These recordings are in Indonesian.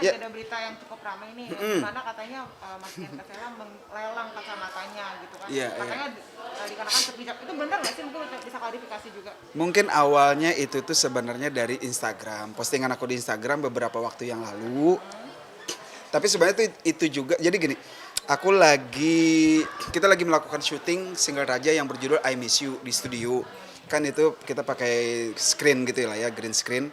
lagi Ya, ada berita yang cukup ramai nih, di mana katanya Mas Dian Kasela melelang kacamatanya gitu kan. iya, iya. Katanya dikarenakan sepijak. Itu benar nggak sih? Mungkin bisa klarifikasi juga. Mungkin awalnya itu tuh sebenarnya dari Instagram. Postingan aku di Instagram beberapa waktu yang lalu. Tapi sebenarnya itu juga. Jadi gini, kita lagi melakukan syuting single Raja yang berjudul I Miss You di studio. Kan itu kita pakai screen gitu lah ya, green screen.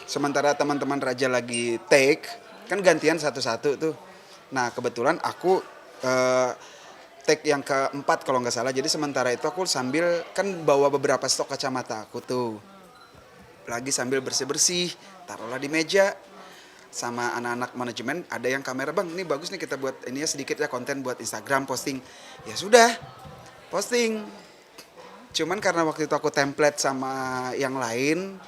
Sementara teman-teman Raja lagi take, kan gantian satu-satu tuh. Nah kebetulan aku eh, take yang keempat kalau nggak salah. Jadi sementara itu aku sambil kan bawa beberapa stok kacamata aku tuh. Lagi sambil bersih-bersih, taruhlah di meja. Sama anak-anak manajemen ada yang kamera, bang ini bagus nih kita buat ini ya sedikit ya konten buat Instagram posting. Ya sudah, posting. Cuman karena waktu itu aku template sama yang lain,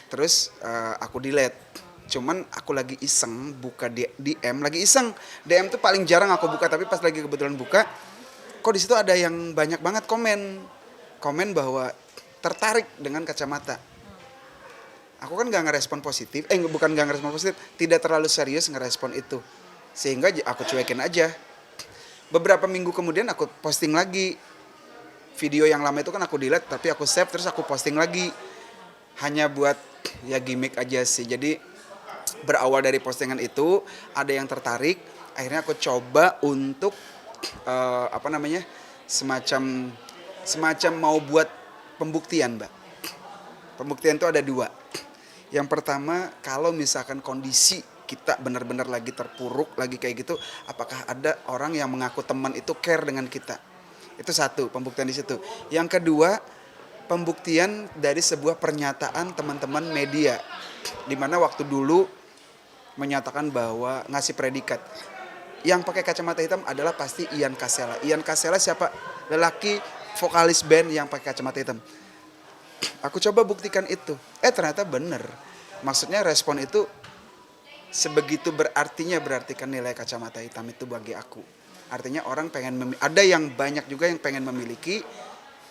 terus aku delete. Cuman aku lagi iseng buka DM, lagi iseng. DM tuh paling jarang aku buka, tapi pas lagi kebetulan buka, kok di situ ada yang banyak banget komen bahwa tertarik dengan kacamata. Aku kan gak ngerespon positif, bukan gak ngerespon positif, tidak terlalu serius ngerespon itu. Sehingga aku cuekin aja. Beberapa minggu kemudian aku posting lagi. Video yang lama itu kan aku delete, tapi aku save terus aku posting lagi. Hanya buat ya gimmick aja sih. Jadi berawal dari postingan itu, ada yang tertarik. Akhirnya aku coba untuk semacam semacam mau buat pembuktian, Mbak. Pembuktian itu ada dua. Yang pertama, kalau misalkan kondisi kita benar-benar lagi terpuruk, lagi kayak gitu, apakah ada orang yang mengaku teman itu care dengan kita? Itu satu, pembuktian di situ. Yang kedua, pembuktian dari sebuah pernyataan teman-teman media. Dimana waktu dulu menyatakan bahwa ngasih predikat. Yang pakai kacamata hitam adalah pasti Ian Kasela. Ian Kasela siapa? Lelaki vokalis band yang pakai kacamata hitam. Aku coba buktikan itu. Ternyata bener. Maksudnya respon itu sebegitu berartikan nilai kacamata hitam itu bagi aku. Artinya orang ada yang banyak juga yang pengen memiliki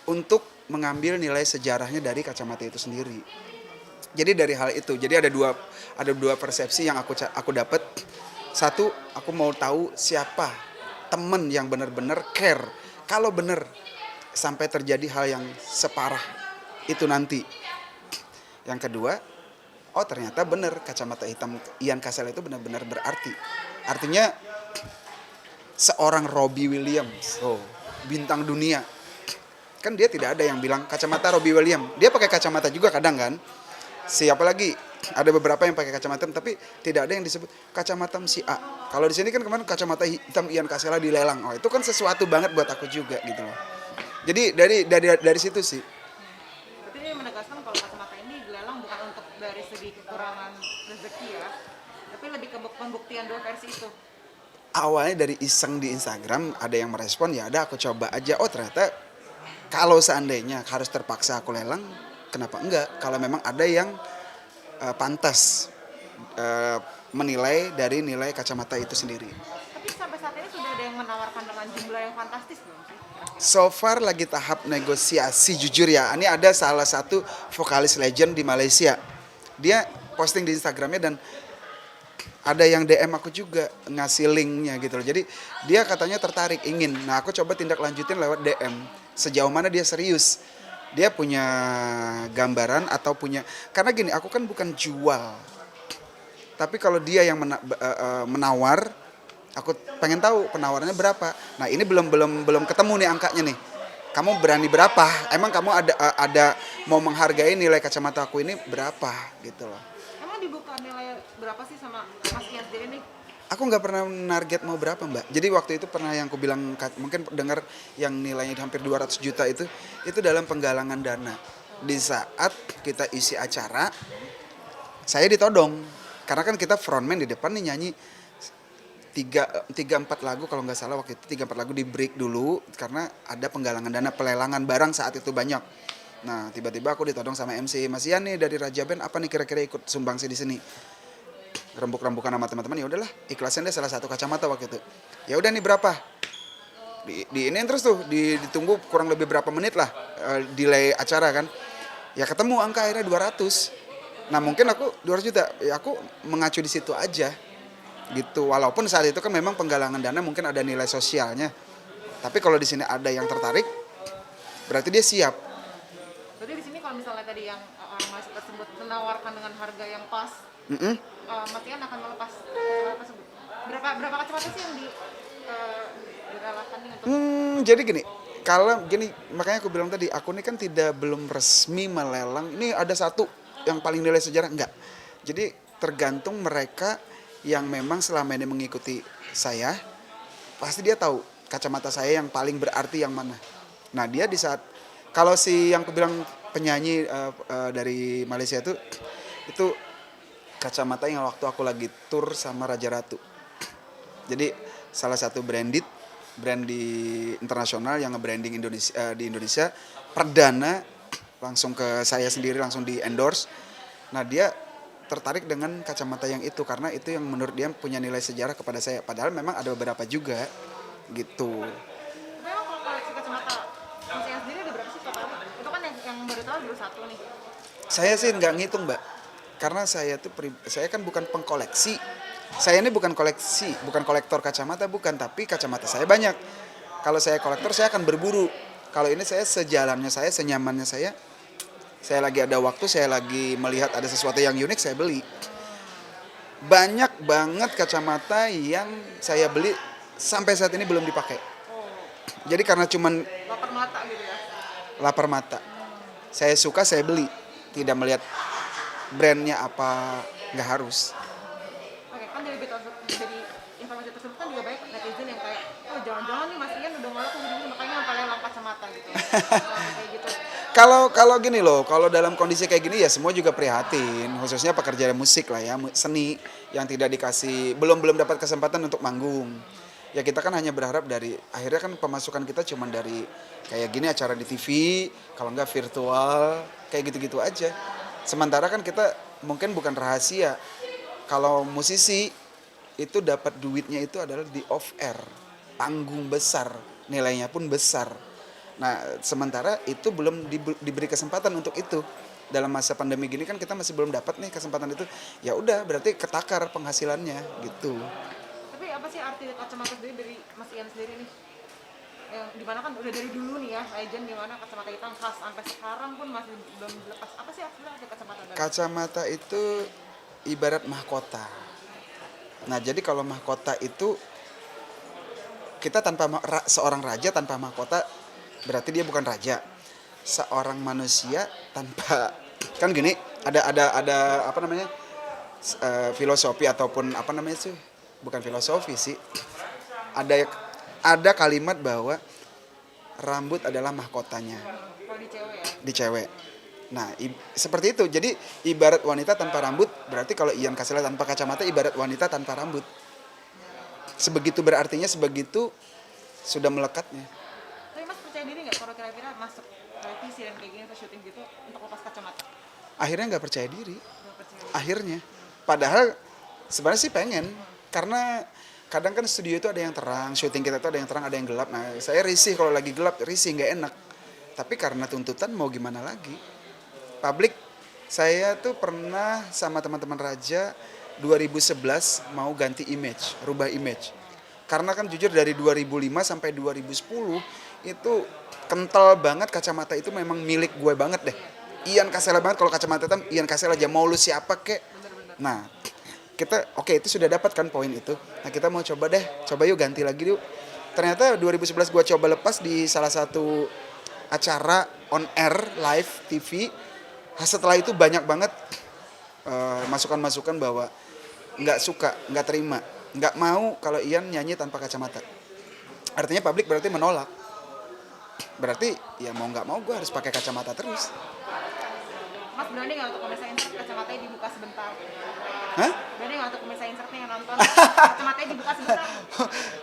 untuk mengambil nilai sejarahnya dari kacamata itu sendiri. Jadi dari hal itu, jadi ada dua persepsi yang aku dapat. Satu, aku mau tahu siapa temen yang benar-benar care. Kalau benar sampai terjadi hal yang separah itu nanti. Yang kedua, ternyata benar kacamata hitam Ian Kasela itu benar-benar berarti. Artinya seorang Robbie Williams, bintang dunia. Kan dia tidak ada yang bilang kacamata Robbie Williams. Dia pakai kacamata juga kadang kan. Siapa lagi? Ada beberapa yang pakai kacamata, tapi tidak ada yang disebut kacamata si A. Kalau di sini kan kemarin kacamata hitam Ian Kasela dilelang. Itu kan sesuatu banget buat aku juga gitu loh. Jadi dari situ sih. Berarti ini menegaskan kalau kacamata ini dilelang bukan untuk dari segi kekurangan rezeki ya, tapi lebih ke pembuktian dua versi itu. Awalnya dari iseng di Instagram ada yang merespon, ya ada aku coba aja. Ternyata kalau seandainya harus terpaksa aku lelang, kenapa enggak? Kalau memang ada yang pantas menilai dari nilai kacamata itu sendiri. Tapi sampai saat ini sudah ada yang menawarkan dengan jumlah yang fantastis belum sih? So far lagi tahap negosiasi, jujur ya. Ini ada salah satu vokalis legend di Malaysia. Dia posting di Instagramnya dan ada yang DM aku juga ngasih linknya gitu loh. Jadi dia katanya tertarik, ingin. Nah aku coba tindak lanjutin lewat DM. Sejauh mana dia serius. Dia punya gambaran atau punya, karena gini, aku kan bukan jual. Tapi kalau dia yang menawar, aku pengen tahu penawarannya berapa. Nah ini belum ketemu nih angkanya nih. Kamu berani berapa? Emang kamu ada mau menghargai nilai kacamata aku ini berapa gitu loh. Emang dibuka nilai berapa sih sama Mas Kian sendiri nih? Aku nggak pernah target mau berapa, Mbak. Jadi waktu itu pernah yang aku bilang, mungkin dengar yang nilainya hampir 200 juta itu dalam penggalangan dana. Di saat kita isi acara, saya ditodong. Karena kan kita frontman di depan nih nyanyi 3-4 lagu kalau nggak salah waktu itu 3-4 lagu di break dulu karena ada penggalangan dana pelelangan barang saat itu banyak. Nah tiba-tiba aku ditodong sama MC, Mas Ian nih dari Raja Band, apa nih kira-kira ikut sumbangsi di sini? Rembuk-rembukan sama teman-teman, ya udahlah ikhlasin deh salah satu kacamata waktu itu. Ya udah nih berapa? Di ini terus tuh ditunggu kurang lebih berapa menit lah delay acara kan. Ya ketemu angka akhirnya 200. Nah mungkin aku 200 juta, ya aku mengacu di situ aja gitu. Walaupun saat itu kan memang penggalangan dana mungkin ada nilai sosialnya. Tapi kalau di sini ada yang tertarik, berarti dia siap. Berarti di sini kalau misalnya tadi yang orang Malaysia tersebut menawarkan dengan harga yang pas, Mm-mm. Mas Ian akan melepas kacamata tersebut. Berapa kacamata sih yang direlakan nih untuk Jadi gini, kalau gini makanya aku bilang tadi, aku ini kan belum resmi melelang. Ini ada satu yang paling nilai sejarah enggak. Jadi tergantung mereka yang memang selama ini mengikuti saya, pasti dia tahu kacamata saya yang paling berarti yang mana. Nah dia di saat kalau si yang aku bilang penyanyi dari Malaysia itu kacamata yang waktu aku lagi tour sama Raja Ratu. Jadi salah satu brand di internasional yang nge-branding Indonesia di Indonesia perdana langsung ke saya sendiri, langsung di endorse. Nah dia tertarik dengan kacamata yang itu karena itu yang menurut dia punya nilai sejarah kepada saya. Padahal memang ada beberapa juga gitu. memang kalau koleksi kacamata Mas Ian sendiri ada berapa sih total? Itu kan yang baru tahu baru satu nih. Saya sih nggak ngitung mbak, karena saya kan bukan pengkoleksi. Saya ini bukan koleksi, bukan kolektor kacamata, bukan. Tapi kacamata saya banyak. Kalau saya kolektor, saya akan berburu. Kalau ini saya sejalannya saya, senyamannya saya lagi ada waktu, saya lagi melihat ada sesuatu yang unik, saya beli. Banyak banget kacamata yang saya beli sampai saat ini belum dipakai. Oh, Jadi karena cuman lapar mata gitu ya. lapar mata, saya suka saya beli, tidak melihat brandnya apa, nggak harus. Oke, kan dari informasi tersebut kan juga banyak netizen yang kayak, oh jangan-jangan nih Mas Ian udah ngelaku gini makanya sampai lelang kacamata gitu. Kayak gitu. Kalau gini loh, kalau dalam kondisi kayak gini ya semua juga prihatin, khususnya pekerja musik lah ya, seni yang tidak dikasih, belum dapat kesempatan untuk manggung. Ya kita kan hanya berharap dari, akhirnya kan pemasukan kita cuma dari kayak gini acara di TV, kalau enggak virtual, kayak gitu-gitu aja. Sementara kan kita mungkin bukan rahasia, kalau musisi itu dapat duitnya itu adalah di off air, panggung besar, nilainya pun besar. Nah, sementara itu belum diberi kesempatan untuk itu. Dalam masa pandemi gini kan kita masih belum dapat nih kesempatan itu. Ya udah, berarti ketakar penghasilannya gitu. Tapi apa sih arti kacamata sendiri dari Mas Ian sendiri nih? Yang dimana kan udah dari dulu nih ya, legend dimana kacamata hitam khas sampai sekarang pun masih belum dilepas. Apa sih arti kacamata dari? Kacamata itu ibarat mahkota. Nah, jadi kalau mahkota itu kita seorang raja tanpa mahkota berarti dia bukan raja. Seorang manusia tanpa kan gini, ada apa namanya? Filosofi ataupun apa namanya sih? Bukan filosofi sih. Ada kalimat bahwa rambut adalah mahkotanya Kalau di cewek ya. di cewek. Nah, seperti itu. Jadi ibarat wanita tanpa rambut, berarti kalau Ian Kasela tanpa kacamata ibarat wanita tanpa rambut. Sebegitu berartinya, sebegitu sudah melekatnya. Tapi Mas percaya diri nggak kalau kira-kira masuk televisi dan kayak gini atau syuting gitu untuk lepas kacamata? Akhirnya nggak percaya diri. Nggak percaya. Akhirnya. Padahal sebenarnya sih pengen. Karena kadang kan studio itu ada yang terang, syuting kita itu ada yang terang, ada yang gelap. Nah, saya risih kalau lagi gelap, risih nggak enak. Tapi karena tuntutan mau gimana lagi? Publik, saya tuh pernah sama teman-teman Raja 2011 mau ganti image, rubah image. Karena kan jujur dari 2005 sampai 2010 itu kental banget kacamata itu memang milik gue banget deh. Ian Kasela banget kalau kacamata hitam, Ian Kasela aja mau lu siapa kek. Nah, kita oke, itu sudah dapat kan poin itu. Nah, kita mau coba yuk ganti lagi yuk. Ternyata 2011 gue coba lepas di salah satu acara on air live TV. Setelah itu banyak banget masukan-masukan bahwa nggak suka, nggak terima, nggak mau kalau Ian nyanyi tanpa kacamata. Artinya publik berarti menolak. Berarti ya mau nggak mau gue harus pakai kacamata terus. Mas berani nggak untuk pemirsa insert kacamatanya dibuka sebentar? Hah? Berani nggak untuk pemirsa insert nih yang nonton kacamatanya dibuka sebentar?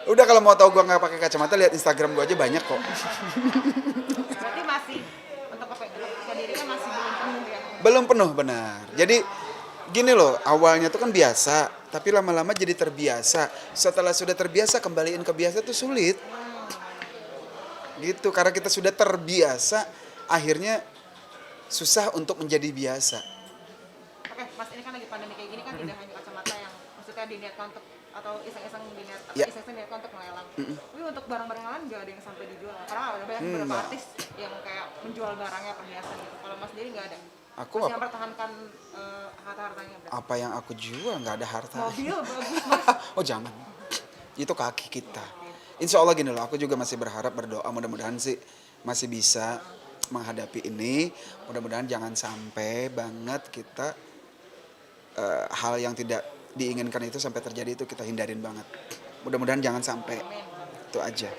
Udah kalau mau tahu gue nggak pakai kacamata, lihat Instagram gue aja banyak kok. Berarti masih untuk percaya diri kan masih belum penuh ya? Belum penuh, benar. Jadi gini loh, awalnya tuh kan biasa, tapi lama-lama jadi terbiasa. Setelah sudah terbiasa, kembaliin ke biasa tuh sulit. Gitu, karena kita sudah terbiasa, akhirnya susah untuk menjadi biasa. Oke, Mas ini kan lagi pandemi kayak gini kan tidak hanya kacamata yang maksudnya diniatkan untuk atau iseng-iseng Ya. iseng-iseng diniatkan untuk melelang. Tapi untuk barang-barang lain nggak ada yang sampai dijual. Karena ada banyak beberapa Nggak. artis yang kayak menjual barangnya perhiasan gitu. Kalau Mas sendiri nggak ada. Aku Masih apa, mempertahankan harta-hartanya berarti. apa yang aku jual nggak ada harta. Mobil bagus Mas. Oh jangan, itu kaki kita. Insya Allah gini loh, aku juga masih berharap, berdoa mudah-mudahan sih masih bisa menghadapi ini. Mudah-mudahan jangan sampai banget kita hal yang tidak diinginkan itu sampai terjadi, itu kita hindarin banget. Mudah-mudahan jangan sampai. Amin. Itu aja.